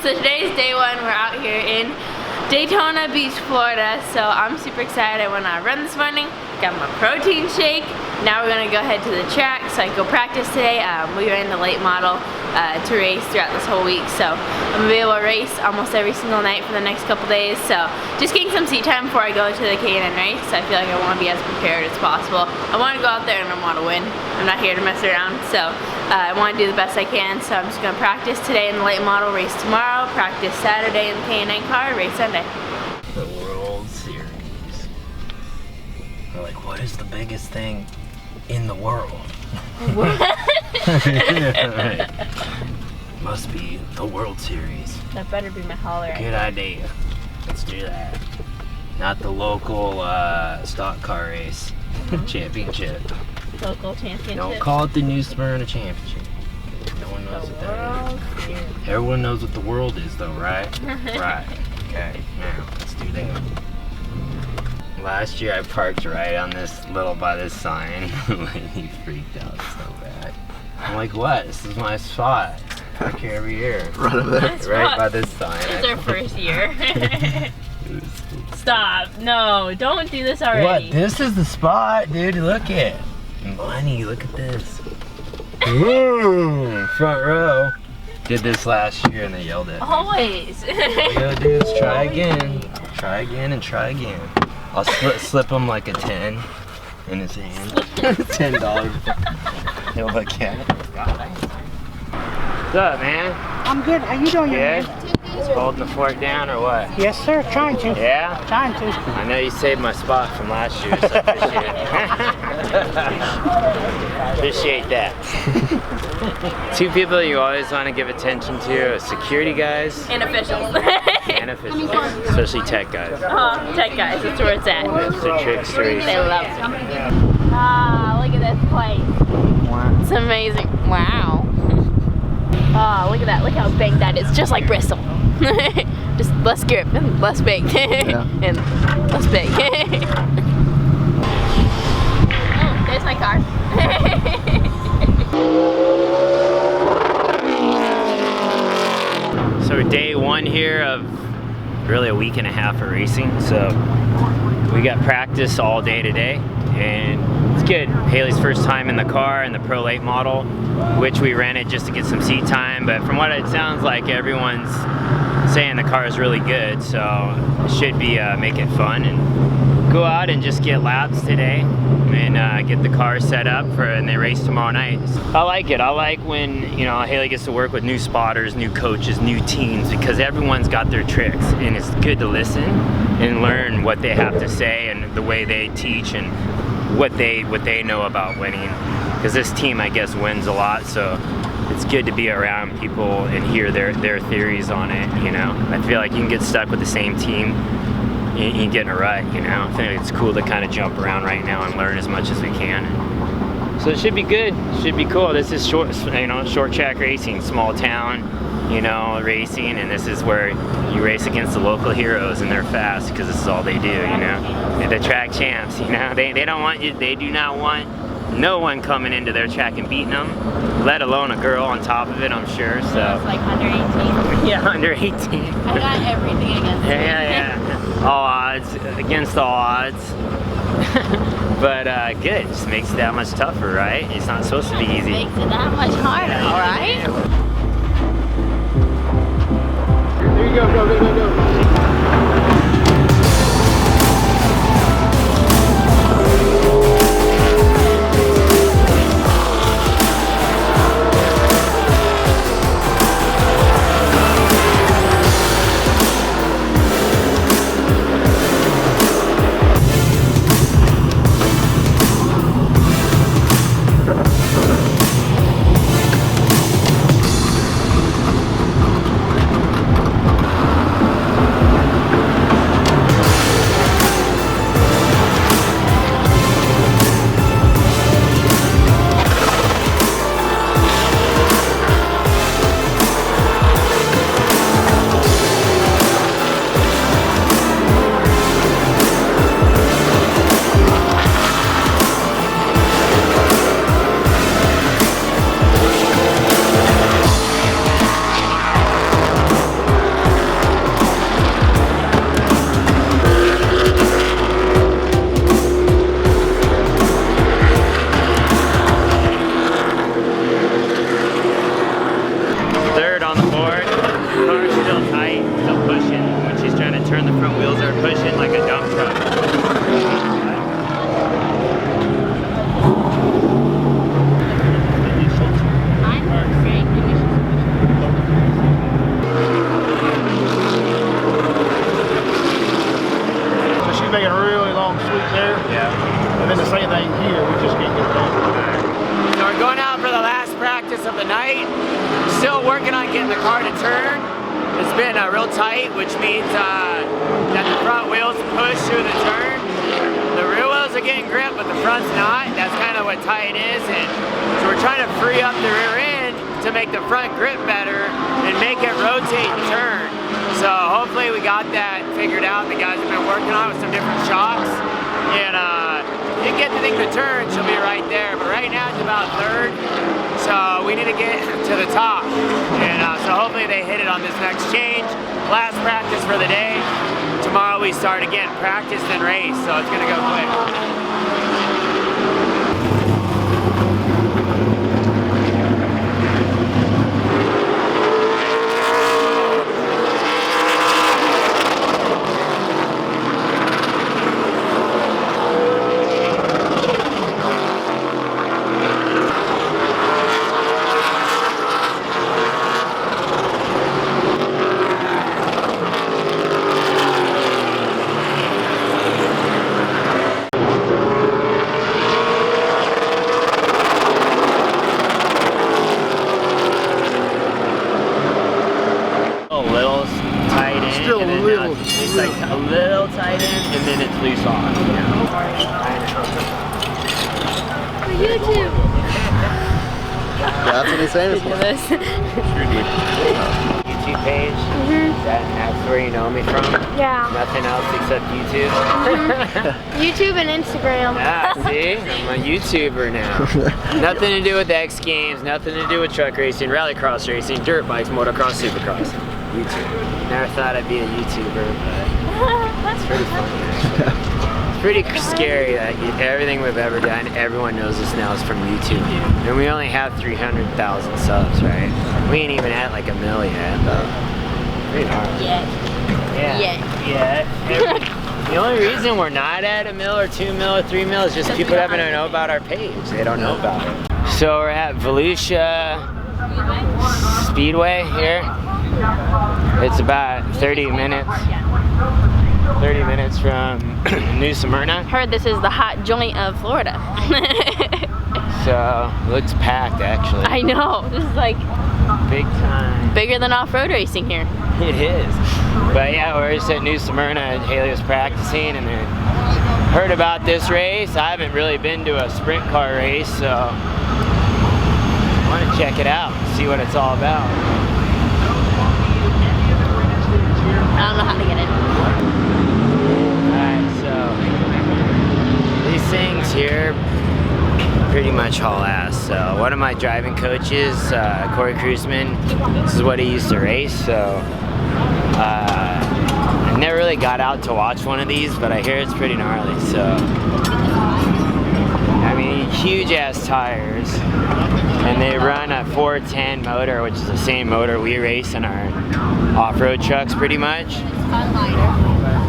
So today's day one. We're out here in Daytona Beach, Florida. So I'm super excited. I went on a run this morning, got my protein shake. Now we're gonna go head to the track so I can go practice today. We ran the late model to race throughout this whole week. So I'm gonna be able to race almost every single night for the next couple days. So just getting some seat time before I go to the K&N race. So I feel like I wanna be as prepared as possible. I wanna go out there and I wanna win. I'm not here to mess around. So I wanna do the best I can. So I'm just gonna practice today in the late model, race tomorrow, practice Saturday in the K&N car, race Sunday. The World Series. They're like, what is the biggest thing in the world? What? Must be the World Series. That better be my holler. Good idea. Let's do that. Not the local stock car race championship. Local championship. Don't call it the New Smyrna Championship. No one knows what that is. Everyone knows what the world is, though, right? Right. Okay. Now let's do that. Last year I parked right on this by this sign. He freaked out so bad. I'm like, what? This is my spot. I park here every year. Right over there. Right by this sign. It's our first year. Stop. No, don't do this already. What? This is the spot, dude. Look it. Money, look at this. Ooh, front row. Did this last year and they yelled at me. Always. All you gotta do is try again. Try again and try again. I'll slip him like a 10 in his hand. $10. He'll look at it. What's up, man? I'm good. How you doing, Good? man? Hold the fork down or what? Yes, sir. Trying to. Yeah? Trying to. I know you saved my spot from last year, so I appreciate it. Appreciate that. Two people you always want to give attention to: security guys And officials. and officials, especially tech guys. Tech guys, that's where it's at. Mr. Trickster. They love it. Ah, look at this place. It's amazing. Wow. Oh, look at that. Look how big that is. Just like Bristol. Just less grip and less big. Yeah. And less big. Oh, there's my car. So day one here of really a week and a half of racing. So we got practice all day today, and it's good. Hailie's first time in the car in the Pro Late model, which we rented just to get some seat time. But from what it sounds like, everyone's saying the car is really good, so it should be make it fun and go out and just get laps today and get the car set up and they race tomorrow night. I like it. I like when, you know, Hailie gets to work with new spotters, new coaches, new teams, because everyone's got their tricks, and it's good to listen and learn what they have to say and the way they teach and what they know about winning. Because this team, I guess, wins a lot, so it's good to be around people and hear their theories on it, you know. I feel like you can get stuck with the same team and get in a rut, you know. I think it's cool to kind of jump around right now and learn as much as we can. So it should be good, should be cool. This is short track racing, small town, you know, racing, and this is where you race against the local heroes, and they're fast because this is all they do, you know. They're the track champs, you know. They don't want you, they do not want no one coming into their track and beating them, let alone a girl on top of it, I'm sure. So It's like under 18. yeah, under 18. I got everything against it. Yeah. All odds, against all odds. But good, just makes it that much tougher, right? It's not supposed to be easy. Makes it that much harder, alright? There you go, go. turn, the front wheels are pushing like a dump truck. Making a really long sweep there. Yeah. And then the same thing here, we just can't get it done. So we're going out for the last practice of the night. Still working on getting the car to turn. It's been real tight, which means that the front wheels push through the turn. The rear wheels are getting grip, but the front's not. That's kind of what tight is. And so we're trying to free up the rear end to make the front grip better and make it rotate and turn. So hopefully we got that figured out. The guys have been working on it with some different shocks. And if you get the thing to turn, she'll be right there. But right now it's about third. So we need to get to the top. And so hopefully they hit it on this next change. Last practice for the day. Tomorrow we start again, practice and race. So it's gonna go quick. It's like a little tight in, and then it's loose off. For YouTube. That's what he's saying. YouTube page. That's where you know me from. Yeah. Nothing else except YouTube. YouTube and Instagram. Ah, see, I'm a YouTuber now. Nothing to do with X Games. Nothing to do with truck racing, rallycross racing, dirt bikes, motocross, supercross. YouTube. Never thought I'd be a YouTuber, but it's pretty funny. It's pretty scary that everything we've ever done, everyone knows us now is from YouTube. And we only have 300,000 subs, right? We ain't even at like 1 million yet, though. Pretty hard. Yeah. Yeah. The only reason we're not at 1 mil or 2 mil or 3 mil is just people haven't know about our page. They don't know about it. So we're at Volusia Speedway here. It's about 30 minutes from New Smyrna. Heard this is the hot joint of Florida. So, looks packed actually. I know, this is like big time. Bigger than off-road racing here. It is. But yeah, we're just at New Smyrna and Hailie was practicing and then heard about this race. I haven't really been to a sprint car race, so I want to check it out and see what it's all about. I don't know how to get it. Alright, so these things here pretty much haul ass. So one of my driving coaches, Corey Cruzman, this is what he used to race, so I never really got out to watch one of these, but I hear it's pretty gnarly. So I mean, huge ass tires, and they run a 410 motor, which is the same motor we race in our off-road trucks pretty much.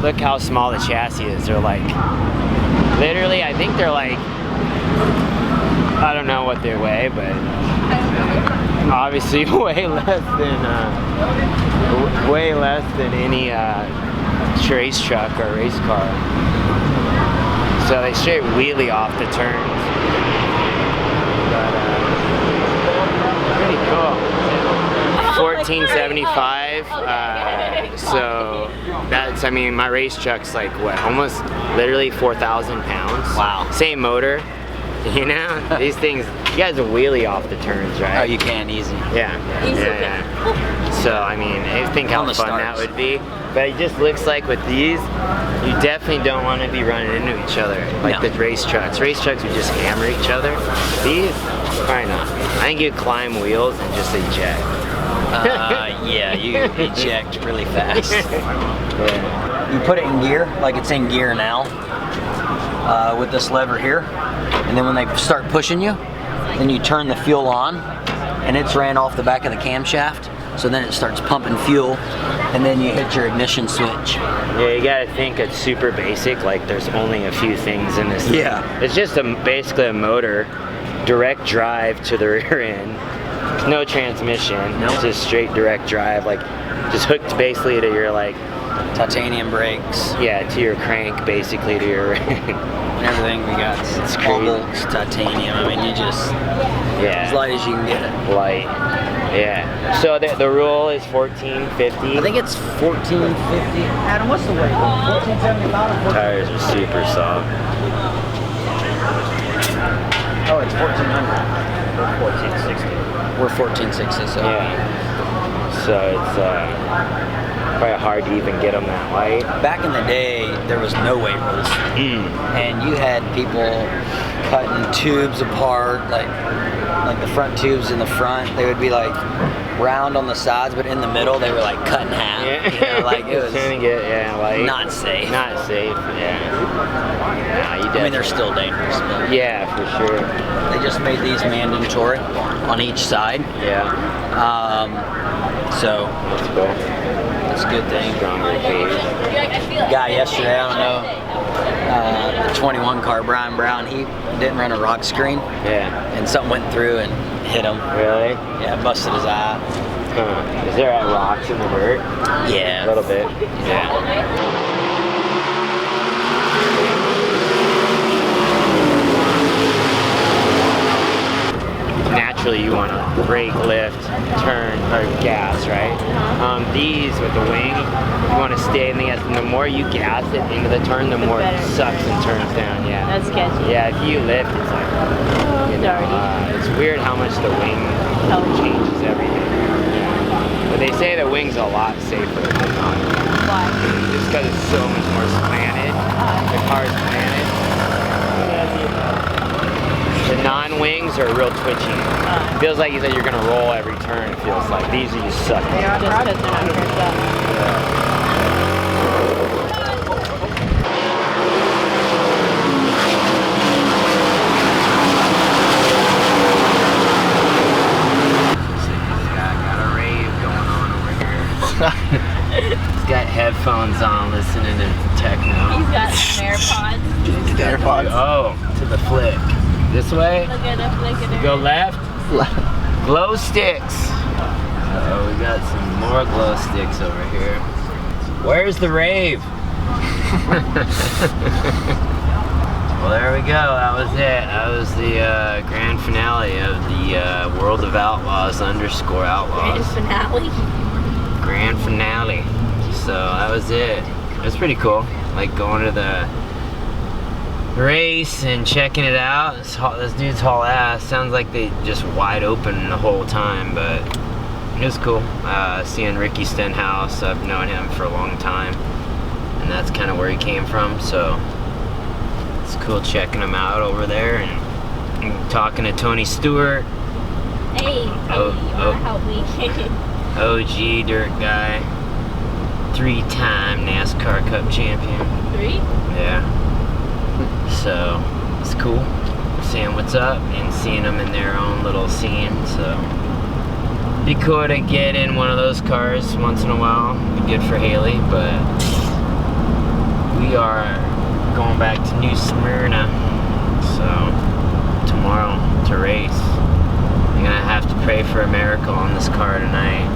Look how small the chassis is. They're like, literally, I think they're like, I don't know what they weigh, but obviously way less than any race truck or race car. So they straight wheelie off the turns. But pretty cool. 1475. So that's, I mean, my race truck's like what, almost literally 4,000 pounds. Wow. Same motor. You know, these things, you guys will wheelie off the turns, right? Oh, you can, easy. Yeah. Yeah. So, I mean, I think how fun that would be. But it just looks like with these, you definitely don't want to be running into each other like the race trucks. Race trucks would just hammer each other. These, probably not. I think you'd climb wheels and just eject. Yeah, you eject really fast. Yeah. You put it in gear, like it's in gear now, with this lever here. And then when they start pushing you, then you turn the fuel on, and it's ran off the back of the camshaft. So then it starts pumping fuel and then you hit your ignition switch. Yeah, you gotta think it's super basic. Like there's only a few things in this. Yeah. It's just basically a motor, direct drive to the rear end. No transmission. It's just straight direct drive. Like just hooked basically to your like Titanium brakes. Yeah, to your crank basically to your And everything we got. It's bolts, titanium. I mean, you just as light as you can get it. Light. Yeah. So the rule is 1450. I think it's 1450. Adam, what's the weight? 1475. Tires are super soft. Oh, it's 1400. We're 1460. We're 1460. So yeah. So it's probably hard to even get them that light. Back in the day, there was no weight rules, and you had people cutting tubes apart, like the front tubes in the front. They would be like round on the sides, but in the middle they were like cut in half. Yeah. You know, like it was trying to get light. not safe. Not safe. Yeah. No, I mean, they're still dangerous. But yeah, for sure. they just made these mandatory on each side. Yeah. So That's cool. that's a good thing. Stronger cage. Guy yesterday, I don't know, the 21 car, Brian Brown, he didn't run a rock screen, Yeah. and something went through and hit him. Really? Yeah, busted his eye. Huh. Is there rocks in the dirt? Yeah. A little bit. Yeah. Naturally, you want to brake, lift, turn, or gas, right? These with the wing, you want to stay in the gas. And the more you gas it into the turn, the more it sucks and turns down. Yeah. That's sketchy. Yeah. If you lift, it's like it's weird how much the wing changes everything. Yeah. But they say the wing's a lot safer than non. Why? Just because it's so much more slanted. The car's slanted. The non-wings are real twitchy. Feels like you're gonna roll every turn. It feels like these are just suck. Just because they're not gripped up. Got a rave going on over here. He's got headphones on, listening to techno. He's got some AirPods. AirPods. Oh, to the flick. This way? Look at him, look at him. Go left. Glow sticks. Oh, we got some more glow sticks over here. Where's the rave? Well, there we go. That was it. That was the grand finale of the World of Outlaws _Outlaws. Grand finale. Grand finale. So that was it. It was pretty cool. Like going to the race and checking it out. This dude's haul ass. Sounds like they just wide open the whole time, but it was cool. Seeing Ricky Stenhouse, I've known him for a long time, and that's kind of where he came from, so it's cool checking him out over there and talking to Tony Stewart. Hey, you wanna help me? OG dirt guy, 3-time NASCAR Cup champion. 3? Yeah. So it's cool seeing what's up and seeing them in their own little scene. So be cool to get in one of those cars once in a while. Be good for Hailie, but we are going back to New Smyrna. So tomorrow to race. I'm gonna have to pray for a miracle on this car tonight.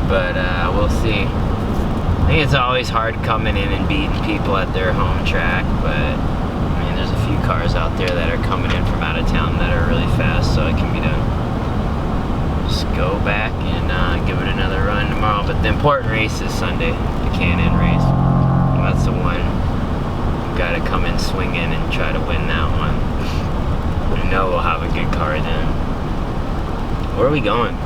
But we'll see. I think it's always hard coming in and beating people at their home track, but I mean, there's a few cars out there that are coming in from out of town that are really fast, so it can be done. Just go back and give it another run tomorrow. But the important race is Sunday, the Can-In race. Well, that's the one. We've got to come in swinging and try to win that one. I know we'll have a good car then. Where are we going?